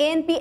ANP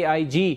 AIG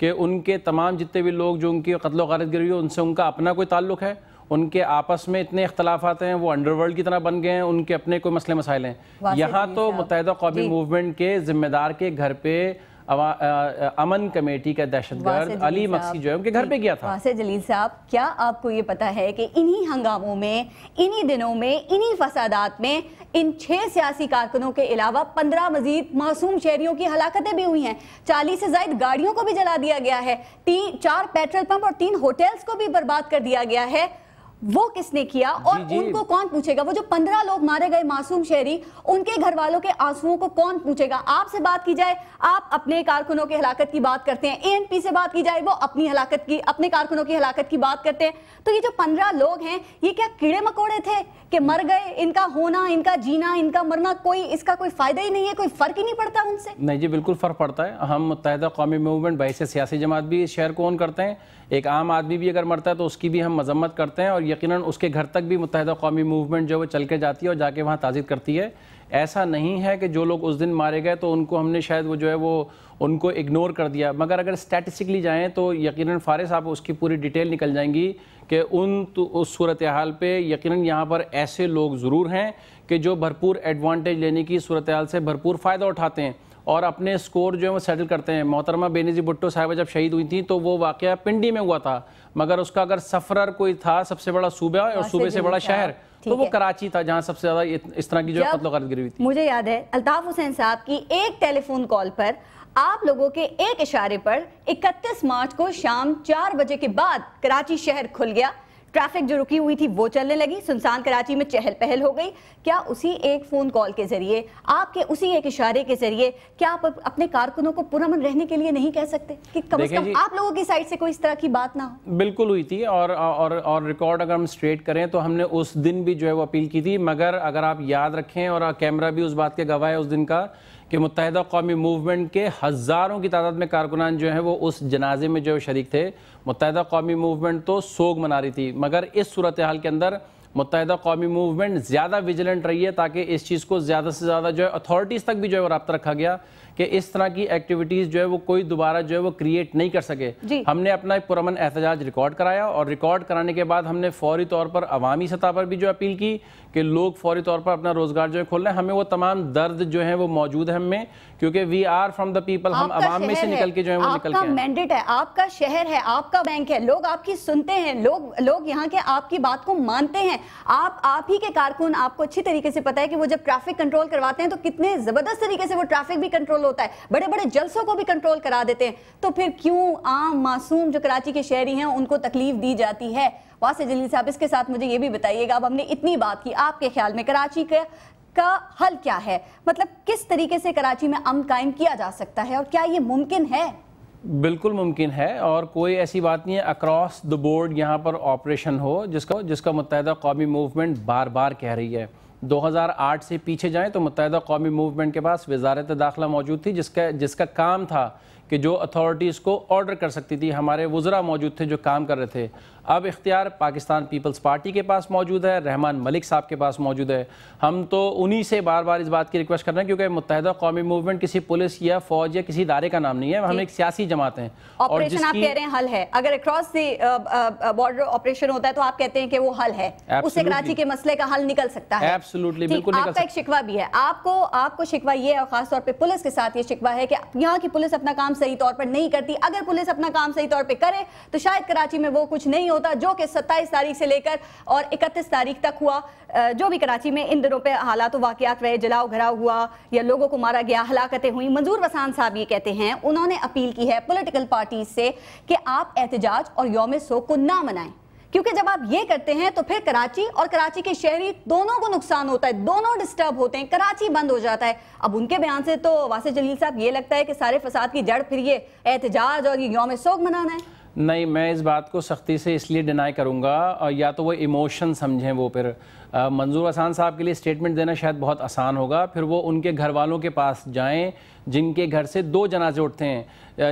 کہ ان کے تمام جتنے بھی لوگ جو ان کی قتل و غارت گری ہوئی ان سے ان کا اپنا کوئی تعلق ہے، ان کے آپس میں اتنے اختلافات ہیں، وہ انڈر ورلڈ کی طرح بن گئے ہیں، ان کے اپنے کوئی مسئلے مسائل ہیں. یہاں تو متحدہ قومی موومنٹ کے ذمہ دار کے گھر پہ امن کمیٹی کا دہشت گرد علی مقصی جو ہے ان کے گھر پہ گیا تھا. واسع جلیل صاحب، کیا آپ کو یہ پتا ہے کہ انہی ہنگاموں میں، انہی دنوں میں، انہی فسادات میں ان 6 سیاسی کارکنوں کے علاوہ 15 مزید معصوم شہریوں کی ہلاکتیں بھی ہوئی ہیں، 40 سے زائد گاڑیوں کو بھی جلا دیا گیا ہے، 4 پیٹرول پمپ اور 3 ہوٹلز کو بھی برباد کر دیا گیا ہے. وہ کس نے کیا اور ان کو کون پوچھے گا؟ وہ جو 15 لوگ مارے گئے معصوم شہری، ان کے گھر والوں کے آنسوؤں کو کون پوچھے گا؟ آپ سے بات کی جائے، آپ اپنے کارکنوں کی ہلاکت کی بات کرتے ہیں، ANP سے بات کی جائے، وہ اپنے کارکنوں کی ہلاکت کی بات کرتے ہیں. تو یہ جو 15 لوگ ہیں، یہ کیا کیڑے مکوڑے تھے کہ مر گئے؟ ان کا ہونا، ان کا جینا، ان کا مرنا، اس کا کوئی فائدہ ہی نہیں ہے، کوئی فرق ہی نہیں پڑتا ان سے؟ نہیں جی، بالکل فرق پڑتا ہے. ہم متحدہ قومی موومنٹ بحیثیت سیاسی جماعت بھی اس شہر کو اون کرتے ہیں. ایک عام آدمی بھی اگر مرتا ہے تو اس کی بھی ہم مذمت کرتے ہیں، اور یقیناً اس کے گھر تک بھی متحدہ قومی موومنٹ جو وہ چل کے جاتی ہے اور جا کے وہاں تعزیت کرتی ہے. ایسا نہیں ہے کہ جو لوگ اس دن مارے گئے تو ان کو ہم نے شاید وہ جو ہے وہ ان کو اگنور کر دیا، مگر اگر اسٹیٹسٹکلی جائیں تو یقیناً فارس آپ اس کی پوری ڈیٹیل نکل جائیں گی کہ اس صورتحال پہ یقیناً یہاں پر ایسے لوگ ضرور ہیں کہ جو بھرپور ایڈوانٹیج لینے کی صورتحال سے بھرپور فائدہ اٹھاتے ہیں اور اپنے سکور جو ہے وہ سیٹل کرتے ہیں. محترمہ بینظیر بھٹو صاحبہ جب شہید ہوئی تھیں تو وہ واقعہ پنڈی میں ہوا تھا، مگر اس کا اگر سفرر کوئی تھا سب سے بڑا صوبہ اور صوبے سے بڑا شہر تو وہ کراچی تھا، جہاں سب سے زیادہ اس طرح کی جو قتل و غارت گری ہوئی تھی. مجھے یاد ہے الطاف حسین صاحب کی ایک ٹیلی فون کال پر آپ لوگوں کے ایک اشارے پر 31 مارچ کو شام 4 بجے کے بعد کراچی شہر کھل گیا، ٹریفک جو رکی ہوئی تھی وہ چلنے لگی، سنسان کراچی میں چہل پہل ہو گئی. کیا اسی ایک فون کال کے ذریعے، آپ کے اسی ایک اشارے کے ذریعے، کیا آپ اپنے کارکنوں کو پرامن رہنے کے لیے نہیں کہہ سکتے کہ کم از کم آپ لوگوں کی سائٹ سے کوئی اس طرح کی بات نہ ہو؟ بالکل ہوئی تھی، اور ریکارڈ اگر ہم اسٹریٹ کریں تو ہم نے اس دن بھی جو ہے وہ اپیل کی تھی. مگر اگر آپ یاد رکھیں، اور کیمرہ بھی اس بات کے گواہ ہے اس دن کا، کہ متحدہ قومی موومنٹ کے ہزاروں کی تعداد میں کارکنان جو ہیں وہ اس جنازے میں جو شریک تھے. متحدہ قومی موومنٹ تو سوگ منا رہی تھی، مگر اس صورتحال کے اندر متحدہ قومی موومنٹ زیادہ ویجیلنٹ رہی ہے تاکہ اس چیز کو زیادہ سے زیادہ جو ہے اتھارٹیز تک بھی جو ہے وہ رابطہ رکھا گیا کہ اس طرح کی ایکٹیویٹیز جو ہے وہ کوئی دوبارہ جو ہے وہ کریٹ نہیں کر سکے. ہم نے اپنا ایک پرامن احتجاج ریکارڈ کرایا، اور ریکارڈ کرانے کے بعد ہم نے فوری طور پر عوامی سطح پر بھی جو اپیل کی کہ لوگ فوری طور پر اپنا روزگار جو ہے کھول رہے ہیں. ہمیں وہ تمام درد جو ہیں وہ موجود ہے ہم میں، کیونکہ we are from the people, ہم عوام میں سے نکل کے جو ہے وہ نکل کے ہیں. آپ کا مینڈیٹ ہے، آپ کا شہر ہے، آپ کا بینک ہے، لوگ آپ کی سنتے ہیں، لوگ یہاں کے آپ کی بات کو مانتے ہیں. آپ ہی کے کارکن، آپ کو اچھی طریقے سے پتا ہے کہ وہ جب ٹریفک کنٹرول کرواتے ہیں تو کتنے زبردست طریقے سے وہ ٹریفک بھی کنٹرول ہوتا ہے، بڑے بڑے جلسوں کو بھی کنٹرول کرا دیتے ہیں. تو پھر کیوں عام معصوم جو کراچی کے شہری ہیں ان کو تکلیف دی جاتی ہے؟ واسع جلیل صاحب، اس کے ساتھ مجھے یہ بھی بتائیے گا، اب ہم نے اتنی بات کی، آپ کے خیال میں کراچی کا حل کیا ہے؟ مطلب کس طریقے سے کراچی میں امن قائم کیا جا سکتا ہے، اور کیا یہ ممکن ہے؟ بالکل ممکن ہے، اور کوئی ایسی بات نہیں ہے اکراس دی بورڈ یہاں پر آپریشن ہو جس کا متحدہ قومی موومنٹ بار بار کہہ رہی ہے. 2008 سے پیچھے جائیں تو متحدہ قومی موومنٹ کے پاس وزارت داخلہ موجود تھی جس کا کام تھا کہ جو اتھارٹیز کو آرڈر کر سکتی تھی. ہمارے وزراء موجود تھے جو کام کر رہے تھے. اب اختیار پاکستان پیپلز پارٹی کے پاس موجود ہے، رحمان ملک صاحب کے پاس موجود ہے. ہم تو انہی سے بار بار اس بات کی ریکویسٹ کر رہے ہیں، کیونکہ متحدہ قومی موومنٹ کسی پولیس یا فوج یا کسی ادارے کا نام نہیں ہے، ہم ایک سیاسی جماعت ہیں. آپریشن آپ کہہ رہے ہیں حل ہے، اگر اکراس دی بارڈر آپریشن ہوتا ہے تو آپ کہتے ہیں کہ وہ حل ہے، اس سے کراچی کے مسئلے کا حل نکل سکتا ہے. ایبسولوٹلی، بالکل نکل سکتا ہے. آپ کا ایک شکوہ بھی ہے، آپ کو شکوہ یہ ہے، اور خاص طور پہ پولیس کے ساتھ یہ شکوہ ہے کہ یہاں کی پولیس اپنا کام صحیح طور پر نہیں کرتی. اگر پولیس اپنا کام صحیح طور پہ کرے تو شاید کراچی میں وہ کچھ نہیں ہوتا جو کہ 27 تاریخ سے لے کر اور 31 تاریخ تک ہوا. جو بھی کراچی میں ان دنوں پہ حالات و واقعات رہے، جلاؤ گھراؤ ہوا یا لوگوں کو مارا گیا، ہلاکتیں ہوئیں. منظور وسان صاحب یہ کہتے ہیں، انہوں نے اپیل کی ہے پولیٹیکل پارٹیز سے کہ آپ احتجاج اور یوم سوگ کو نہ منائیں، کیونکہ جب آپ یہ کرتے ہیں تو پھر کراچی اور کراچی کے شہری دونوں کو نقصان ہوتا ہے، دونوں ڈسٹرب ہوتے ہیں، کراچی بند ہو جاتا ہے. اب ان کے بیان سے تو واسع جلیل صاحب یہ لگتا ہے کہ سارے فساد کی جڑ پھر یہ احتجاج اور یہ یوم سوگ منانا ہے. نہیں، میں اس بات کو سختی سے اس لیے ڈینائی کروں گا، یا تو وہ ایموشن سمجھیں. وہ پھر منظور حسان صاحب کے لیے اسٹیٹمنٹ دینا شاید بہت آسان ہوگا، پھر وہ ان کے گھر والوں کے پاس جائیں جن کے گھر سے 2 جنازے اٹھتے ہیں.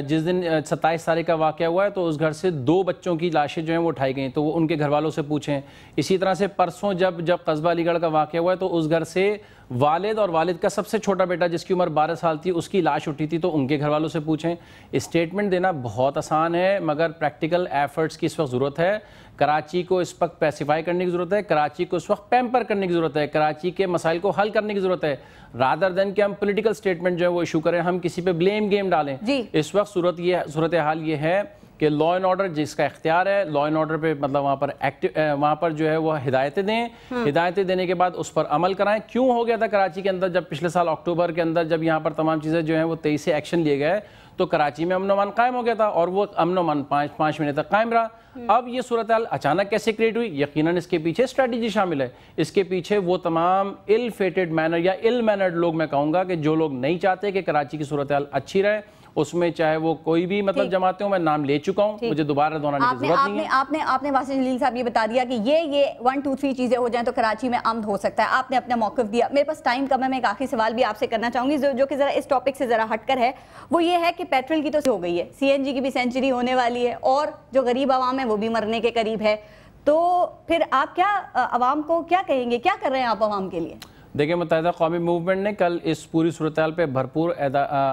جس دن 27 تاریخ کا واقعہ ہوا ہے تو اس گھر سے 2 بچوں کی لاشیں جو ہیں وہ اٹھائی گئیں, تو وہ ان کے گھر والوں سے پوچھیں. اسی طرح سے پرسوں جب قصبہ علی گڑھ کا واقعہ ہوا ہے تو اس گھر سے والد اور والد کا سب سے چھوٹا بیٹا جس کی عمر 12 سال تھی اس کی لاش اٹھی تھی, تو ان کے گھر والوں سے پوچھیں. اسٹیٹمنٹ دینا بہت آسان ہے مگر پریکٹیکل ایفرٹس کی اس وقت ضرورت ہے. کراچی کو اس وقت پیسیفائی کرنے کی ضرورت ہے, کراچی کو اس وقت پیمپر کرنے کی ضرورت ہے, کراچی کے مسائل کو حل کرنے کی ضرورت ہے, رادر دین کہ ہم پولیٹیکل اسٹیٹمنٹ جو ہے وہ ایشو کریں, ہم کسی پہ بلیم گیم ڈالیں. اس وقت صورتحال یہ ہے کہ لا اینڈ آرڈر جس کا اختیار ہے, لا اینڈ آرڈر پہ مطلب وہاں پر جو ہے وہ ہدایتیں دیں, ہدایتیں دینے کے بعد اس پر عمل کرائیں. کیوں ہو گیا تھا کراچی کے اندر جب پچھلے سال اکتوبر کے اندر جب یہاں پر تمام چیزیں جو ہیں وہ 23 سے ایکشن لیے گئے تو کراچی میں امن و امان قائم ہو گیا تھا, اور وہ امن و امان 5 مہینے تک قائم رہا. اب یہ صورتحال اچانک کیسے کریٹ ہوئی؟ یقیناً اس کے پیچھے اسٹریٹجی شامل ہے. اس کے پیچھے وہ تمام ill fated manner یا ill mannered لوگ میں کہوں گا کہ جو لوگ نہیں چاہتے کہ کراچی کی صورتحال اچھی رہے, اس میں چاہے وہ کوئی بھی مطلب جماعتیں ہوں, میں نام لے چکا ہوں, مجھے دوبارہ دہرانے کی ضرورت نہیں ہے. آپ نے واسع جلیل صاحب یہ بتا دیا کہ یہ 1 2 3 چیزیں ہو جائیں تو کراچی میں امن ہو سکتا ہے. آپ نے اپنا موقف دیا. میرے پاس ٹائم کم ہے, میں ایک آخری سوال بھی آپ سے کرنا چاہوں گی جو کہ ذرا اس ٹاپک سے ذرا ہٹ کر ہے. وہ یہ ہے کہ پیٹرول کی تو ہو گئی ہے, CNG کی بھی سینچری ہونے والی ہے, اور جو غریب عوام ہے وہ بھی مرنے کے قریب ہے. تو پھر آپ کیا عوام کو کیا کہیں گے, کیا کر رہے ہیں آپ عوام کے لیے؟ دیکھیں, متحدہ قومی موومنٹ نے کل اس پوری صورتحال پہ بھرپور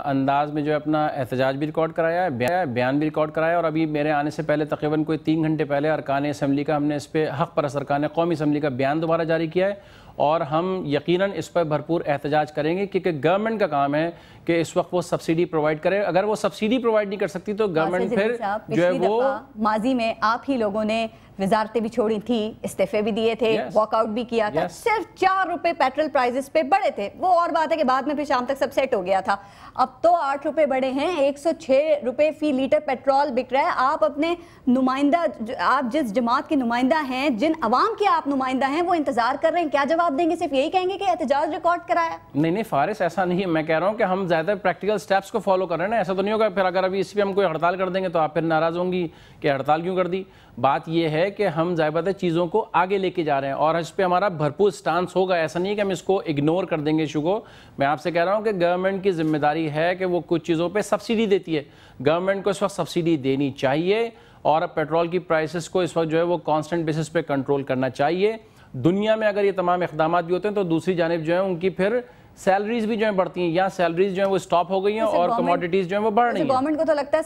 انداز میں جو ہے اپنا احتجاج بھی ریکارڈ کرایا ہے, بیان بھی ریکارڈ کرایا ہے, اور ابھی میرے آنے سے پہلے تقریباً کوئی 3 گھنٹے پہلے ارکان اسمبلی کا ہم نے اس پہ حق پرست ارکان قومی اسمبلی کا بیان دوبارہ جاری کیا ہے, اور ہم یقیناً اس پر بھرپور احتجاج کریں گے کیونکہ گورنمنٹ کا کام ہے کہ اس وقت وہ سبسیڈی پرووائڈ کرے. اگر وہ سبسیڈی پرووائڈ نہیں کر سکتی تو گورنمنٹ پھر جو ہے وہ ماضی میں آپ ہی لوگوں نے وزارتیں بھی چھوڑی تھی, استعفے بھی دیے تھے, واک آؤٹ بھی کیا تھا, صرف 4 روپے پیٹرول پرائزز پہ بڑھے تھے. وہ اور بات ہے کہ بعد میں پھر شام تک سب سیٹ ہو گیا تھا. اب تو 8 روپے بڑھے ہیں, 106 روپے فی لیٹر پیٹرول بک رہا ہے. آپ اپنے نمائندہ, آپ جس جماعت کے نمائندہ ہیں, جن عوام کے آپ نمائندہ ہیں, وہ انتظار کر رہے ہیں, کیا جواب دیں گے؟ صرف یہی کہیں گے کہ احتجاج ریکارڈ کرایا؟ نہیں فارس, ایسا نہیں ہے. میں کہہ رہا ہوں کہ ہم زیادہ پریکٹیکل سٹیپس کو فالو کر رہے ہیں نا, ایسا تو نہیں ہوگا پھر اگر ابھی اس پہ ہم کوئی ہڑتال کر دیں گے تو آپ پھر ناراض ہوں گی کہ ہڑتال کیوں کر دی. بات یہ ہے کہ ہم ضابطۂ چیزوں کو آگے لے کے جا رہے ہیں اور اس پہ ہمارا بھرپور سٹانس ہوگا. ایسا نہیں ہے کہ ہم اس کو اگنور کر دیں گے ایشو کو. میں آپ سے کہہ رہا ہوں کہ گورنمنٹ کی ذمہ داری ہے کہ وہ کچھ چیزوں پہ سبسڈی دیتی ہے. گورنمنٹ کو اس وقت سبسڈی دینی چاہیے اور پیٹرول کی پرائسز کو اس وقت جو ہے وہ کانسٹنٹ بیسس پہ کنٹرول کرنا چاہیے. دنیا میں اگر یہ تمام اقدامات بھی ہوتے ہیں تو دوسری جانب جو ہے ان کی پھر سیلریز بھی جو ہیں بڑھتی ہیں, یا سیلریز جو ہیں وہ سٹاپ ہو گئی ہیں اور کموڈیٹیز جو ہیں وہ بڑھ رہی ہیں. گورنمنٹ کو تو لگتا ہے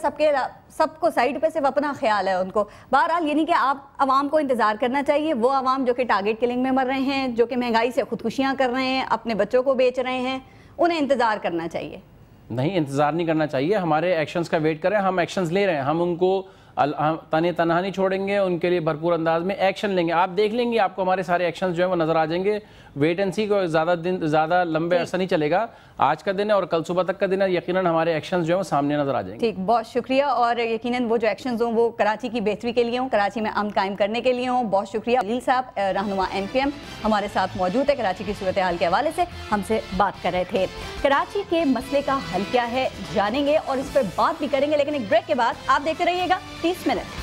سب کو سائیڈ پہ صرف اپنا خیال ہے ان کو. بہرحال یہ نہیں کہ آپ عوام کو انتظار کرنا چاہیے. وہ عوام جو کہ ٹارگٹ کلنگ میں مر رہے ہیں, جو کہ مہنگائی سے خودکشیاں کر رہے ہیں, اپنے بچوں کو بیچ رہے ہیں, انہیں انتظار کرنا چاہیے. نہیں, انتظار نہیں کرنا چاہیے. ہمارے ایکشنز کا ویٹ کریں. ہم ایکشنز لے رہے ہیں, ہم ان کو تنہا نہیں چھوڑیں گے, ان کے لیے بھرپور انداز میں ایکشن لیں گے. آپ دیکھ لیں گے, آپ کو ہمارے سارے ایکشنز جو ہیں وہ نظر آ جائیں گے. ویٹ اینڈ سی کو زیادہ لمبے عرصہ نہیں چلے گا. آج کا دن ہے اور کل صبح تک کا دن ہے, یقیناً ہمارے ایکشنز جو ہیں وہ سامنے نظر آ جائیں گے. ٹھیک, بہت شکریہ. اور یقیناً وہ جو ایکشنز ہوں وہ کراچی کی بہتری کے لیے ہوں, کراچی میں امن قائم کرنے کے لیے ہوں. بہت شکریہ. جلیل صاحب رہنما MQM ہمارے ساتھ موجود ہے, کراچی کی صورتحال کے حوالے سے ہم سے بات کر رہے تھے. کراچی کے مسئلے کا حل کیا ہے جانیں گے اور اس پر بات بھی کریں گے, لیکن ایک بریک کے بعد. آپ دیکھتے رہیے گا 30 منٹ.